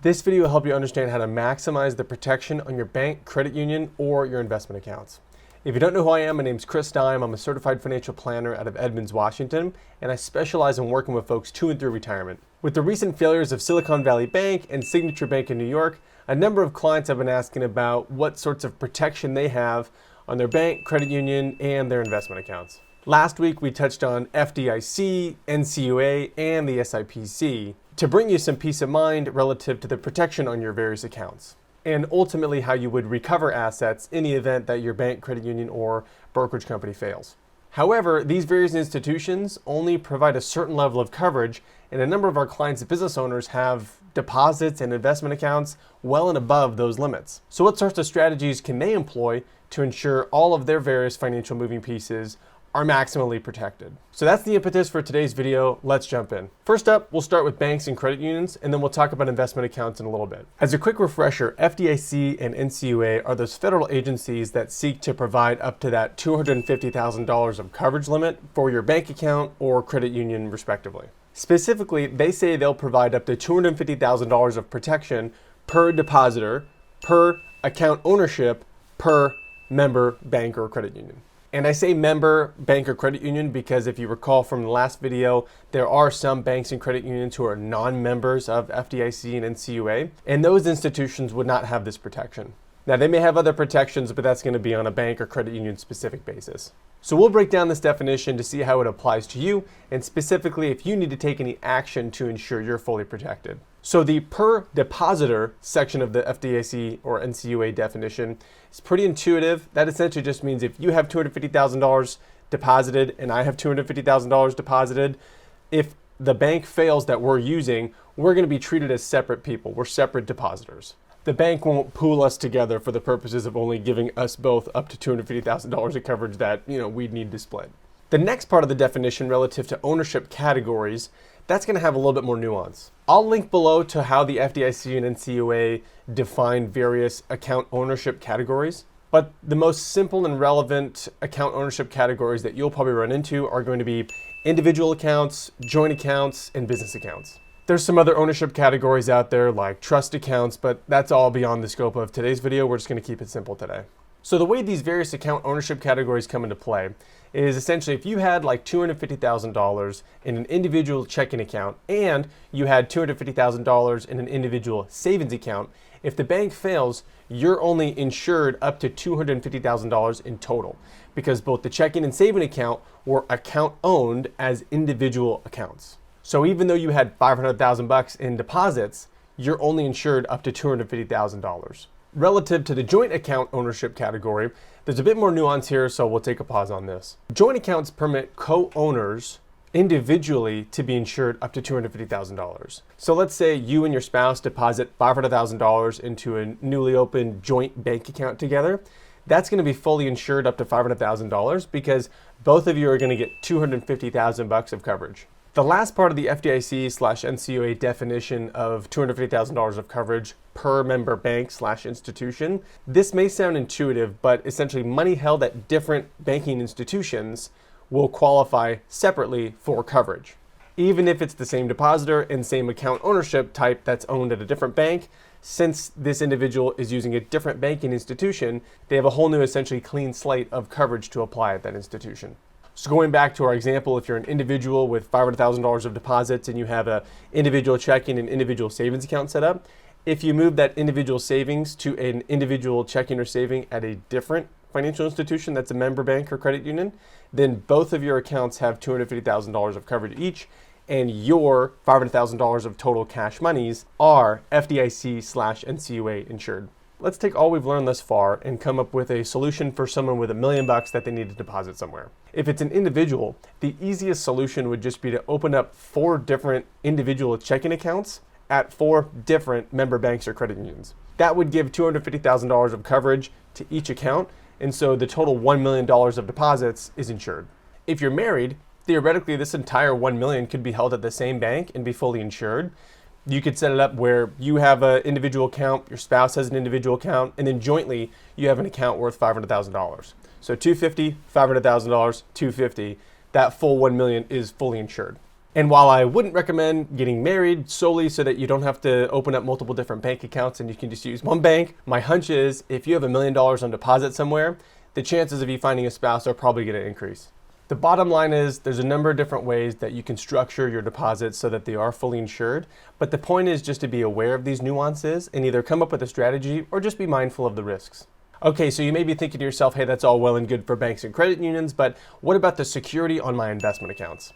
This video will help you understand how to maximize the protection on your bank, credit union, or your investment accounts. If you don't know who I am, my name is Chris Dime. I'm a certified financial planner out of Edmonds, Washington, and I specialize in working with folks to and through retirement. With the recent failures of Silicon Valley Bank and Signature Bank in New York, a number of clients have been asking about what sorts of protection they have on their bank, credit union, and their investment accounts. Last week, we touched on FDIC, NCUA, and the SIPC to bring you some peace of mind relative to the protection on your various accounts, and ultimately how you would recover assets in the event that your bank, credit union, or brokerage company fails. However, these various institutions only provide a certain level of coverage, and a number of our clients and business owners have deposits and investment accounts well and above those limits. So what sorts of strategies can they employ to ensure all of their various financial moving pieces are maximally protected? So that's the impetus for today's video. Let's jump in. First up, we'll start with banks and credit unions, and then we'll talk about investment accounts in a little bit. As a quick refresher, FDIC and NCUA are those federal agencies that seek to provide up to that $250,000 of coverage limit for your bank account or credit union, respectively. Specifically, they say they'll provide up to $250,000 of protection per depositor, per account ownership, per member bank or credit union. And I say member, bank, or credit union because if you recall from the last video, there are some banks and credit unions who are non-members of FDIC and NCUA, and those institutions would not have this protection. Now, they may have other protections, but that's going to be on a bank or credit union specific basis. So we'll break down this definition to see how it applies to you, and specifically if you need to take any action to ensure you're fully protected. So the per depositor section of the FDIC or NCUA definition is pretty intuitive. That essentially just means if you have $250,000 deposited and I have $250,000 deposited, if the bank fails that we're using, we're going to be treated as separate people. We're separate depositors. The bank won't pool us together for the purposes of only giving us both up to $250,000 of coverage that, we'd need to split. The next part of the definition relative to ownership categories, that's going to have a little bit more nuance. I'll link below to how the FDIC and NCUA define various account ownership categories, but the most simple and relevant account ownership categories that you'll probably run into are going to be individual accounts, joint accounts, and business accounts. There's some other ownership categories out there like trust accounts, but that's all beyond the scope of today's video. We're just going to keep it simple today. So the way these various account ownership categories come into play is essentially if you had like $250,000 in an individual checking account and you had $250,000 in an individual savings account, if the bank fails, you're only insured up to $250,000 in total because both the checking and saving account were account owned as individual accounts. So even though you had $500,000 in deposits, you're only insured up to $250,000. Relative to the joint account ownership category, there's a bit more nuance here, so we'll take a pause on this. Joint accounts permit co-owners individually to be insured up to $250,000. So let's say you and your spouse deposit $500,000 into a newly opened joint bank account together. That's going to be fully insured up to $500,000 because both of you are going to get $250,000 of coverage. The last part of the FDIC/NCUA definition of $250,000 of coverage per member bank/institution, this may sound intuitive, but essentially money held at different banking institutions will qualify separately for coverage. Even if it's the same depositor and same account ownership type that's owned at a different bank, since this individual is using a different banking institution, they have a whole new essentially clean slate of coverage to apply at that institution. So going back to our example, if you're an individual with $500,000 of deposits and you have an individual checking and individual savings account set up, if you move that individual savings to an individual checking or saving at a different financial institution that's a member bank or credit union, then both of your accounts have $250,000 of coverage each, and your $500,000 of total cash monies are FDIC/NCUA insured. Let's take all we've learned thus far and come up with a solution for someone with $1 million that they need to deposit somewhere. If it's an individual, the easiest solution would just be to open up 4 different individual checking accounts at 4 different member banks or credit unions. That would give $250,000 of coverage to each account, and so the total $1 million of deposits is insured. If you're married, theoretically this entire $1 million could be held at the same bank and be fully insured. You could set it up where you have an individual account, your spouse has an individual account, and then jointly you have an account worth $500,000. So $250,000, $500,000, $250,000, that full $1 million is fully insured. And while I wouldn't recommend getting married solely so that you don't have to open up multiple different bank accounts and you can just use one bank, my hunch is if you have $1 million on deposit somewhere, the chances of you finding a spouse are probably going to increase. The bottom line is there's a number of different ways that you can structure your deposits so that they are fully insured, but the point is just to be aware of these nuances and either come up with a strategy or just be mindful of the risks. Okay, so you may be thinking to yourself, hey, that's all well and good for banks and credit unions, but what about the security on my investment accounts?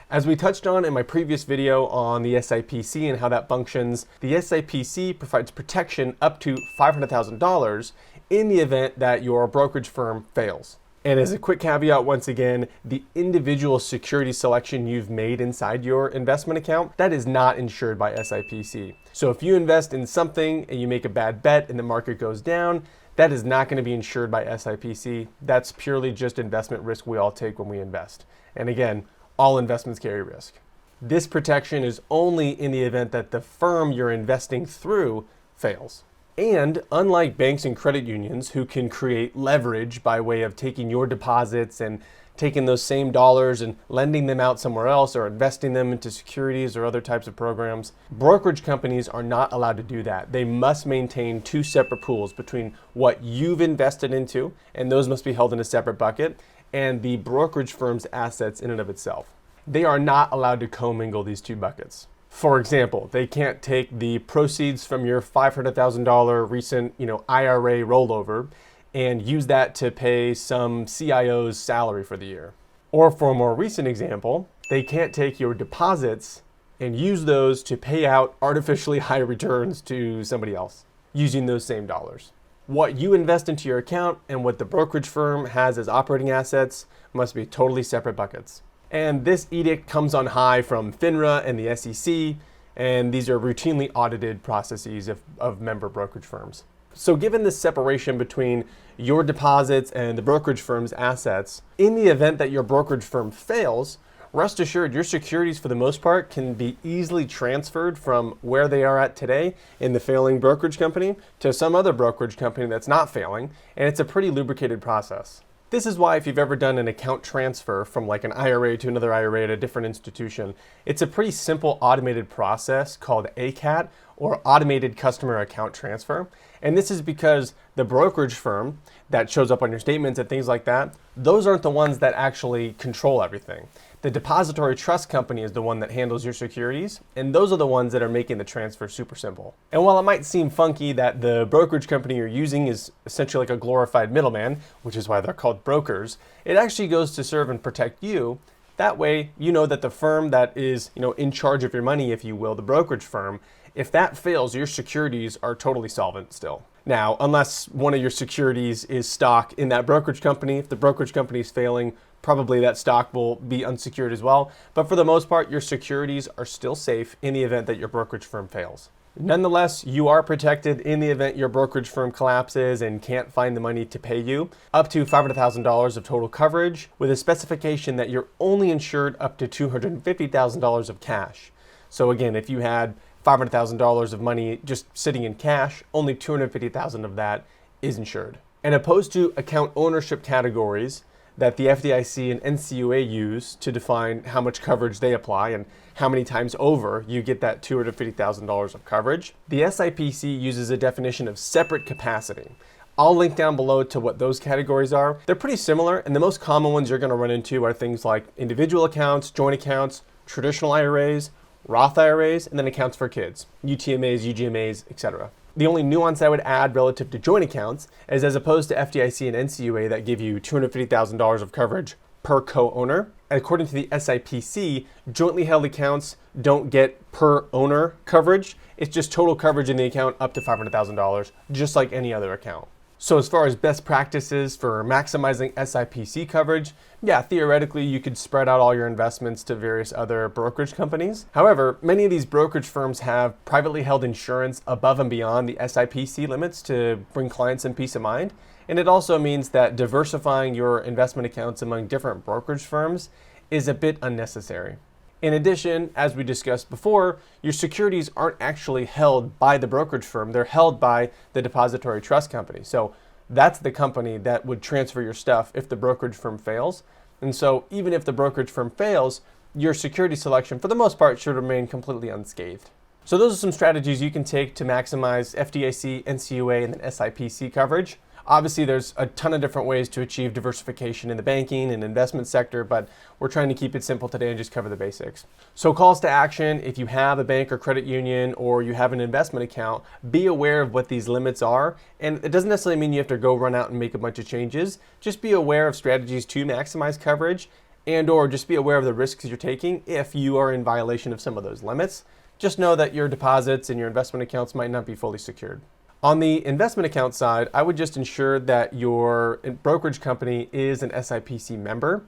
As we touched on in my previous video on the SIPC and how that functions, the SIPC provides protection up to $500,000 in the event that your brokerage firm fails. And as a quick caveat, once again, the individual security selection you've made inside your investment account, that is not insured by SIPC. So if you invest in something and you make a bad bet and the market goes down, that is not going to be insured by SIPC. That's purely just investment risk we all take when we invest. And again, all investments carry risk. This protection is only in the event that the firm you're investing through fails. And unlike banks and credit unions who can create leverage by way of taking your deposits and taking those same dollars and lending them out somewhere else or investing them into securities or other types of programs, brokerage companies are not allowed to do that. They must maintain two separate pools between what you've invested into, and those must be held in a separate bucket, and the brokerage firm's assets in and of itself. They are not allowed to commingle these two buckets. For example, they can't take the proceeds from your $500,000 recent, IRA rollover and use that to pay some CIO's salary for the year. Or for a more recent example, they can't take your deposits and use those to pay out artificially high returns to somebody else using those same dollars. What you invest into your account and what the brokerage firm has as operating assets must be totally separate buckets. And this edict comes on high from FINRA and the SEC, and these are routinely audited processes of member brokerage firms. So given this separation between your deposits and the brokerage firm's assets, in the event that your brokerage firm fails, rest assured your securities for the most part can be easily transferred from where they are at today in the failing brokerage company to some other brokerage company that's not failing, and it's a pretty lubricated process. This is why if you've ever done an account transfer from like an IRA to another IRA at a different institution, it's a pretty simple automated process called ACAT, or Automated Customer Account Transfer. And this is because the brokerage firm that shows up on your statements and things like that, those aren't the ones that actually control everything. The depository trust company is the one that handles your securities, and those are the ones that are making the transfer super simple. And while it might seem funky that the brokerage company you're using is essentially like a glorified middleman, which is why they're called brokers, it actually goes to serve and protect you. That way, you know that the firm that is, in charge of your money, if you will, the brokerage firm, if that fails, your securities are totally solvent still. Now, unless one of your securities is stock in that brokerage company, if the brokerage company is failing, probably that stock will be unsecured as well. But for the most part, your securities are still safe in the event that your brokerage firm fails. Nonetheless, you are protected in the event your brokerage firm collapses and can't find the money to pay you, up to $500,000 of total coverage, with a specification that you're only insured up to $250,000 of cash. So again, if you had $500,000 of money just sitting in cash, only $250,000 of that is insured. And opposed to account ownership categories that the FDIC and NCUA use to define how much coverage they apply and how many times over you get that $250,000 of coverage, the SIPC uses a definition of separate capacity. I'll link down below to what those categories are. They're pretty similar, and the most common ones you're going to run into are things like individual accounts, joint accounts, traditional IRAs, Roth IRAs, and then accounts for kids, UTMAs, UGMAs, etc. The only nuance I would add relative to joint accounts is as opposed to FDIC and NCUA that give you $250,000 of coverage per co-owner, according to the SIPC, jointly held accounts don't get per owner coverage. It's just total coverage in the account up to $500,000, just like any other account. So as far as best practices for maximizing SIPC coverage, yeah, theoretically you could spread out all your investments to various other brokerage companies. However, many of these brokerage firms have privately held insurance above and beyond the SIPC limits to bring clients some peace of mind. And it also means that diversifying your investment accounts among different brokerage firms is a bit unnecessary. In addition, as we discussed before, your securities aren't actually held by the brokerage firm. They're held by the depository trust company. So that's the company that would transfer your stuff if the brokerage firm fails. And so even if the brokerage firm fails, your security selection, for the most part, should remain completely unscathed. So those are some strategies you can take to maximize FDIC, NCUA, and then SIPC coverage. Obviously, there's a ton of different ways to achieve diversification in the banking and investment sector, but we're trying to keep it simple today and just cover the basics. So calls to action: if you have a bank or credit union or you have an investment account, be aware of what these limits are. And it doesn't necessarily mean you have to go run out and make a bunch of changes. Just be aware of strategies to maximize coverage, and or just be aware of the risks you're taking if you are in violation of some of those limits. Just know that your deposits and your investment accounts might not be fully secured. On the investment account side, I would just ensure that your brokerage company is an SIPC member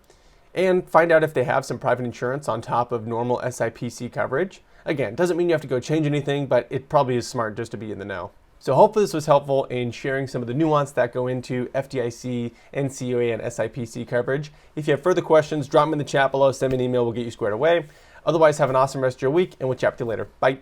and find out if they have some private insurance on top of normal SIPC coverage. Again, doesn't mean you have to go change anything, but it probably is smart just to be in the know. So hopefully this was helpful in sharing some of the nuance that go into FDIC, NCUA, and SIPC coverage. If you have further questions, drop them in the chat below, send me an email, we'll get you squared away. Otherwise, have an awesome rest of your week, and we'll chat with you later. Bye.